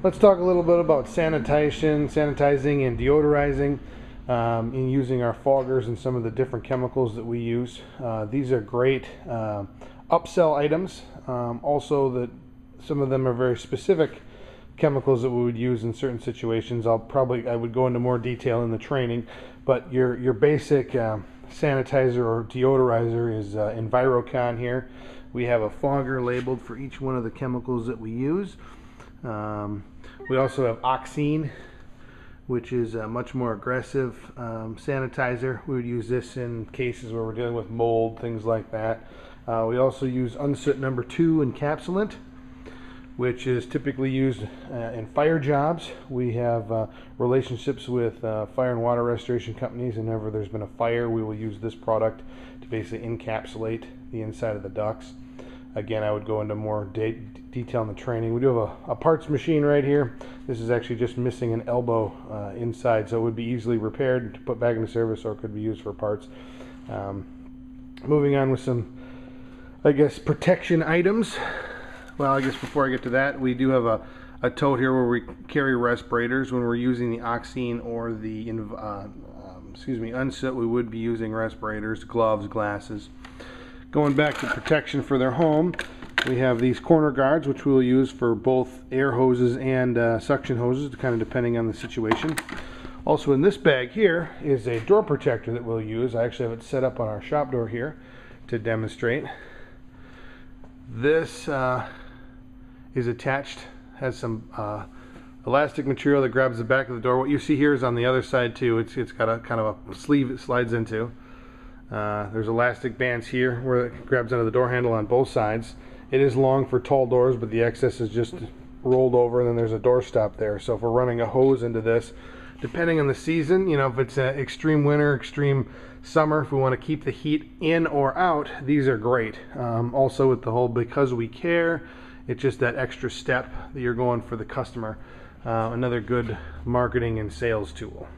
Let's talk a little bit about sanitizing and deodorizing in using our foggers and some of the different chemicals that we use. These are great upsell items. Also, that some of them are very specific chemicals that we would use in certain situations. I would go into more detail in the training, but your basic sanitizer or deodorizer is EnviroCon here. We have a fogger labeled for each one of the chemicals that we use. We also have Oxine, which is a much more aggressive sanitizer. We would use this in cases where we're dealing with mold, things like that. We also use Unsoot number 2 encapsulant, which is typically used in fire jobs. We have relationships with fire and water restoration companies, and whenever there's been a fire, we will use this product to basically encapsulate the inside of the ducts. Again, I would go into more detail in the training. We do have a parts machine right here. This is actually just missing an elbow inside, so it would be easily repaired to put back into service, or it could be used for parts. Moving on with some, I guess, protection items. Well, I guess before I get to that, we do have a tote here where we carry respirators. When we're using the Oxine or the Unsoot, we would be using respirators, gloves, glasses. Going back to protection for their home, we have these corner guards, which we will use for both air hoses and suction hoses, kind of depending on the situation. Also in this bag here is a door protector that we'll use. I actually have it set up on our shop door here to demonstrate. This is attached, has some elastic material that grabs the back of the door. What you see here is on the other side too. It's got a kind of a sleeve it slides into. There's elastic bands here where it grabs onto the door handle on both sides. It is long for tall doors, but the excess is just rolled over, and then there's a door stop there. So if we're running a hose into this, depending on the season, you know, if it's extreme winter, extreme summer, if we want to keep the heat in or out, these are great. Also with the whole because we care, it's just that extra step that you're going for the customer. Another good marketing and sales tool.